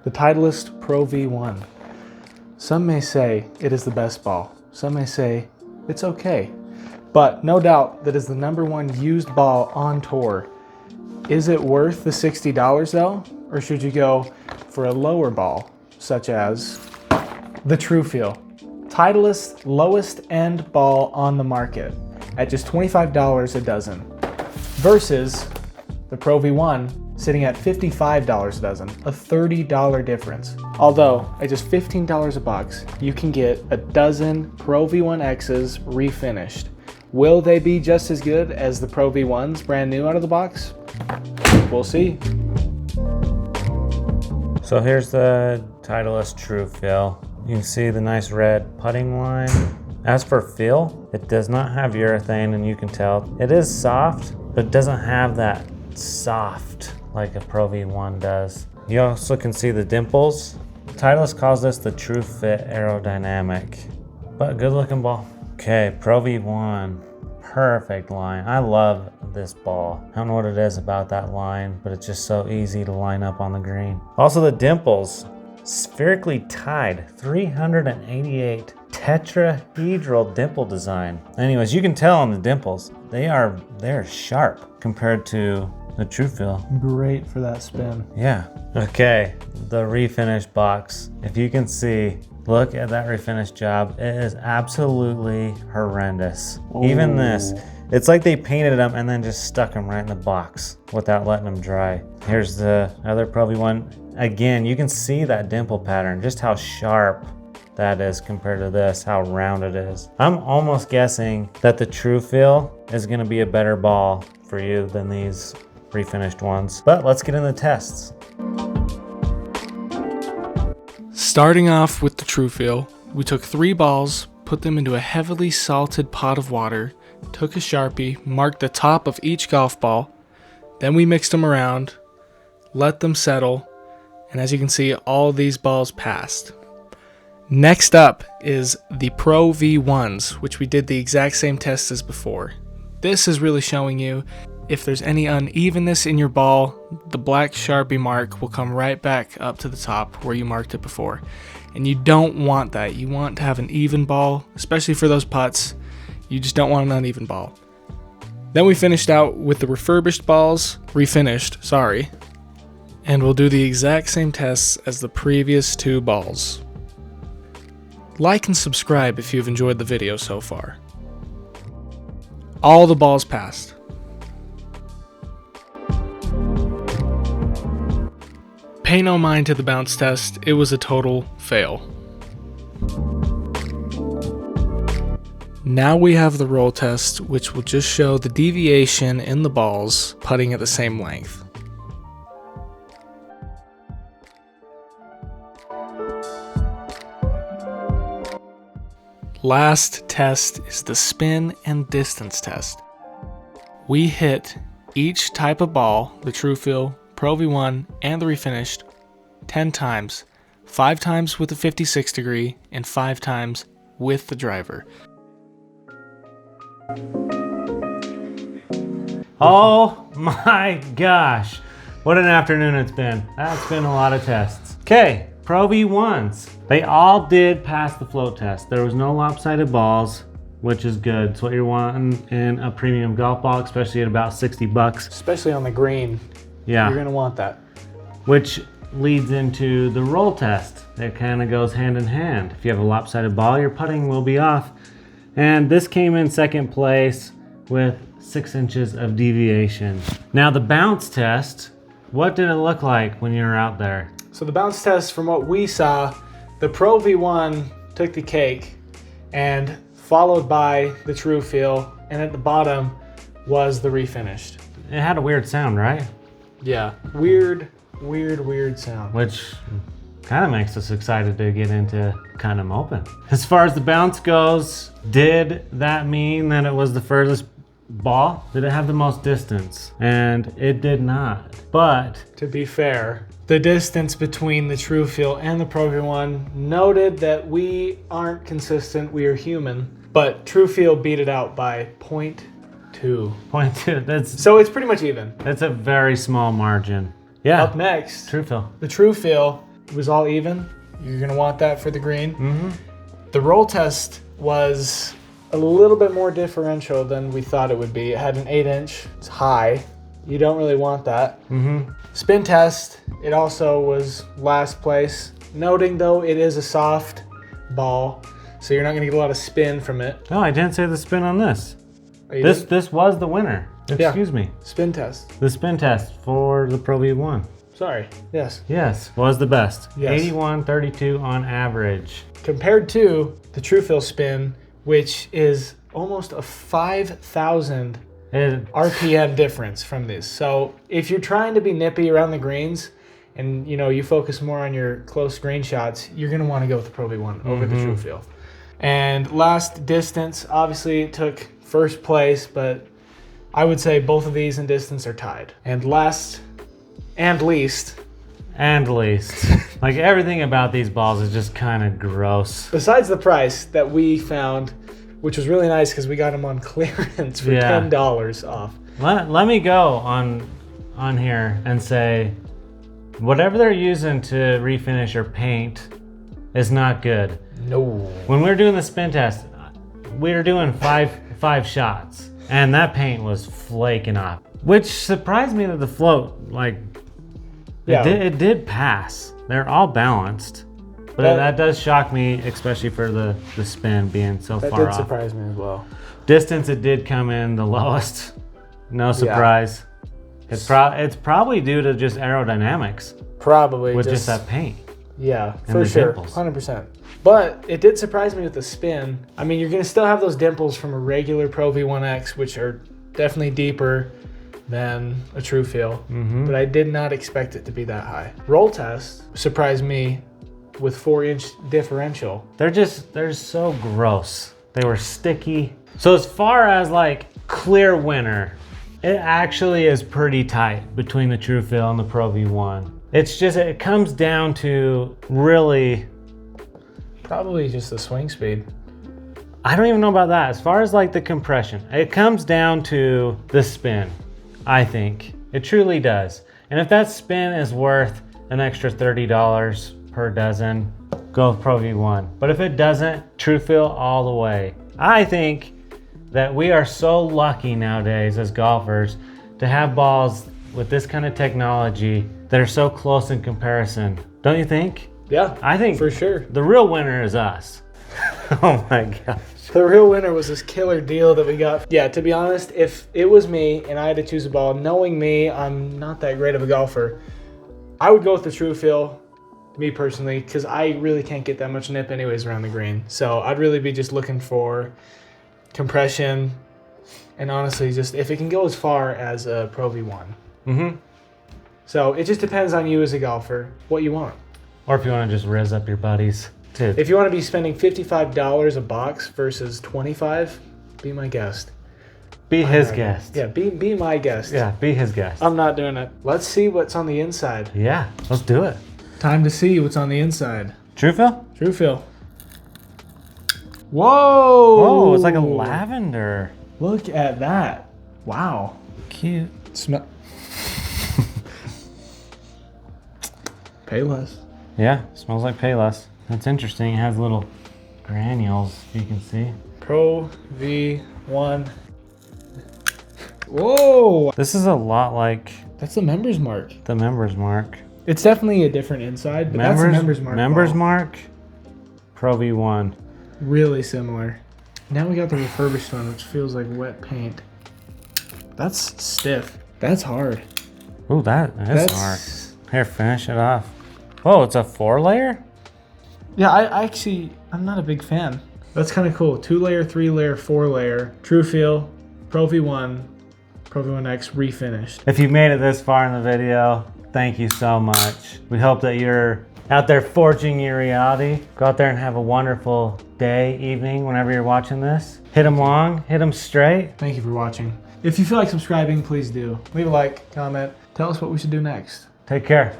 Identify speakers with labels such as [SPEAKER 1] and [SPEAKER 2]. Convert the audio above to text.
[SPEAKER 1] the Titleist Pro V1. Some may say it is the best ball. Some may say it's okay. But no doubt that is the #1 used ball on tour. Is it worth the $60 though? Or should you go for a lower ball, such as the TruFeel? Titleist's lowest end ball on the market at just $25 a dozen versus the Pro V1 sitting at $55 a dozen, a $30 difference. Although at just $15 a box, you can get a dozen Pro V1x's refinished. Will they be just as good as the Pro V1s brand new out of the box? We'll see.
[SPEAKER 2] So here's the Titleist TruFeel. You can see the nice red putting line. As for feel, it does not have urethane, and you can tell it is soft, but it doesn't have that soft like a Pro V1 does. You also can see the dimples. Titleist calls this the TruFit aerodynamic, but good looking ball. Okay, Pro V1, perfect line. I love this ball. I don't know what it is about that line, but it's just so easy to line up on the green. Also the dimples, spherically tied, 388 tetrahedral dimple design. Anyways, you can tell on the dimples, they're sharp compared to the TruFeel.
[SPEAKER 1] Great for that spin.
[SPEAKER 2] Yeah. Okay, the refinished box. If you can see, look at that refinished job. It is absolutely horrendous. Ooh. Even this, it's like they painted them and then just stuck them right in the box without letting them dry. Here's the other Pro V1. Again, you can see that dimple pattern, just how sharp that is compared to this, how round it is. I'm almost guessing that the TruFeel is gonna be a better ball for you than these refinished ones. But let's get into the tests.
[SPEAKER 1] Starting off with the TruFeel, we took 3 balls, put them into a heavily salted pot of water, took a Sharpie, marked the top of each golf ball, then we mixed them around, let them settle, and as you can see, all these balls passed. Next up is the Pro V1s, which we did the exact same test as before. This is really showing you if there's any unevenness in your ball, the black Sharpie mark will come right back up to the top where you marked it before. And you don't want that. You want to have an even ball, especially for those putts. You just don't want an uneven ball. Then we finished out with the refinished, sorry. And we'll do the exact same tests as the previous 2 balls. Like and subscribe if you've enjoyed the video so far. All the balls passed. Pay no mind to the bounce test, it was a total fail. Now we have the roll test, which will just show the deviation in the balls putting at the same length. Last test is the spin and distance test. We hit each type of ball, the TruFeel, Pro V1, and the refinished, 10 times, 5 times with the 56 degree, and 5 times with the driver.
[SPEAKER 2] Oh my gosh, what an afternoon it's been. That's been a lot of tests. Okay, Pro V1s. They all did pass the float test. There was no lopsided balls, which is good. It's what you're wanting in a premium golf ball, especially at about 60 bucks.
[SPEAKER 1] Especially on the green.
[SPEAKER 2] Yeah.
[SPEAKER 1] You're gonna want that.
[SPEAKER 2] Which leads into the roll test. It kind of goes hand in hand. If you have a lopsided ball, your putting will be off. And this came in second place with 6 inches of deviation. Now the bounce test, what did it look like when you were out there?
[SPEAKER 1] So the bounce test, from what we saw, the Pro V1 took the cake, and followed by the TruFeel, and at the bottom was the refinished.
[SPEAKER 2] It had a weird sound, right?
[SPEAKER 1] Yeah, weird sound.
[SPEAKER 2] Which kind of makes us excited to get into kind of open. As far as the bounce goes, did that mean that it was the furthest ball? Did it have the most distance? And it did not. But
[SPEAKER 1] to be fair, the distance between the TruFeel and the Pro V1 noted that we aren't consistent, we are human, but TruFeel beat it out by 0.2.
[SPEAKER 2] 0.2,
[SPEAKER 1] so it's pretty much even.
[SPEAKER 2] That's a very small margin. Yeah.
[SPEAKER 1] Up next,
[SPEAKER 2] TruFeel.
[SPEAKER 1] The TruFeel It was all even. You're gonna want that for the green. The roll test was a little bit more differential than we thought it would be. It had an 8-inch. It's high. You don't really want that. Spin test, it also was last place. Noting though, it is a soft ball, so you're not gonna get a lot of spin from it.
[SPEAKER 2] Oh, I didn't say the spin on this.
[SPEAKER 1] Oh,
[SPEAKER 2] This was the winner. Excuse me.
[SPEAKER 1] Spin test.
[SPEAKER 2] The spin test for the Pro V1.
[SPEAKER 1] Sorry, yes.
[SPEAKER 2] Yes, was the best.
[SPEAKER 1] Yes.
[SPEAKER 2] 81.32 on average.
[SPEAKER 1] Compared to the TruFeel spin, which is almost a 5,000 RPM difference from this. So if you're trying to be nippy around the greens and you focus more on your close green shots, you're gonna wanna go with the Pro V1 over the TruFeel. And last distance, obviously it took first place, but I would say both of these in distance are tied. And last and least.
[SPEAKER 2] Like everything about these balls is just kind of gross.
[SPEAKER 1] Besides the price that we found, which was really nice because we got them on clearance for $10 off.
[SPEAKER 2] Let me go on here and say, whatever they're using to refinish or paint is not good.
[SPEAKER 1] No.
[SPEAKER 2] When we were doing the spin test, we were doing five shots, and that paint was flaking off, which surprised me that the float, like, it did pass. They're all balanced, but that does shock me, especially for the spin being so far off.
[SPEAKER 1] That did surprise me as well.
[SPEAKER 2] Distance, it did come in the lowest. No surprise. Yeah. It's probably due to just aerodynamics.
[SPEAKER 1] Probably.
[SPEAKER 2] With just that paint.
[SPEAKER 1] Yeah, for sure, 100%. But it did surprise me with the spin. I mean, you're gonna still have those dimples from a regular Pro V1x, which are definitely deeper than a TruFeel, but I did not expect it to be that high. Roll test surprised me with 4-inch differential.
[SPEAKER 2] They're so gross. They were sticky. So as far as like clear winner, it actually is pretty tight between the TruFeel and the Pro V1. It's just, it comes down to really...
[SPEAKER 1] Probably just the swing speed.
[SPEAKER 2] I don't even know about that. As far as like the compression, it comes down to the spin, I think. It truly does. And if that spin is worth an extra $30 per dozen, go with Pro V1. But if it doesn't, TruFeel all the way. I think that we are so lucky nowadays as golfers to have balls with this kind of technology that are so close in comparison. Don't you think?
[SPEAKER 1] Yeah,
[SPEAKER 2] I think
[SPEAKER 1] for sure.
[SPEAKER 2] The real winner is us. Oh my gosh.
[SPEAKER 1] The real winner was this killer deal that we got. Yeah, to be honest, if it was me and I had to choose a ball, knowing me, I'm not that great of a golfer, I would go with the TruFeel, me personally, because I really can't get that much nip anyways around the green. So I'd really be just looking for compression, and honestly, just if it can go as far as a Pro V1. So it just depends on you as a golfer, what you want.
[SPEAKER 2] Or if you want to just rizz up your buddies. Dude.
[SPEAKER 1] If you want to be spending $55 a box versus $25, be my guest.
[SPEAKER 2] Be his guest.
[SPEAKER 1] Yeah, be my guest.
[SPEAKER 2] Yeah, be his guest.
[SPEAKER 1] I'm not doing it. Let's see what's on the inside.
[SPEAKER 2] Yeah, let's do it.
[SPEAKER 1] Time to see what's on the inside.
[SPEAKER 2] TruFeel?
[SPEAKER 1] TruFeel. Whoa!
[SPEAKER 2] Whoa, it's like a lavender.
[SPEAKER 1] Look at that. Wow.
[SPEAKER 2] Cute.
[SPEAKER 1] Smell. Payless.
[SPEAKER 2] Yeah, smells like Payless. That's interesting. It has little granules, you can see.
[SPEAKER 1] Pro V1. Whoa!
[SPEAKER 2] This is a lot like...
[SPEAKER 1] That's the Members Mark.
[SPEAKER 2] The Members Mark.
[SPEAKER 1] It's definitely a different inside, but that's the Members Mark.
[SPEAKER 2] Members Mark, Pro V1.
[SPEAKER 1] Really similar. Now we got the refurbished one, which feels like wet paint. That's stiff. That's hard.
[SPEAKER 2] Ooh, that's hard. Here, finish it off. Whoa, it's a 4-layer?
[SPEAKER 1] Yeah, I'm not a big fan. That's kind of cool. 2-layer, 3-layer, 4-layer. TruFeel, Pro V1, Pro V1x refinished.
[SPEAKER 2] If you made it this far in the video, thank you so much. We hope that you're out there forging your reality. Go out there and have a wonderful day, evening, whenever you're watching this. Hit them long, hit them straight.
[SPEAKER 1] Thank you for watching. If you feel like subscribing, please do. Leave a like, comment, tell us what we should do next.
[SPEAKER 2] Take care.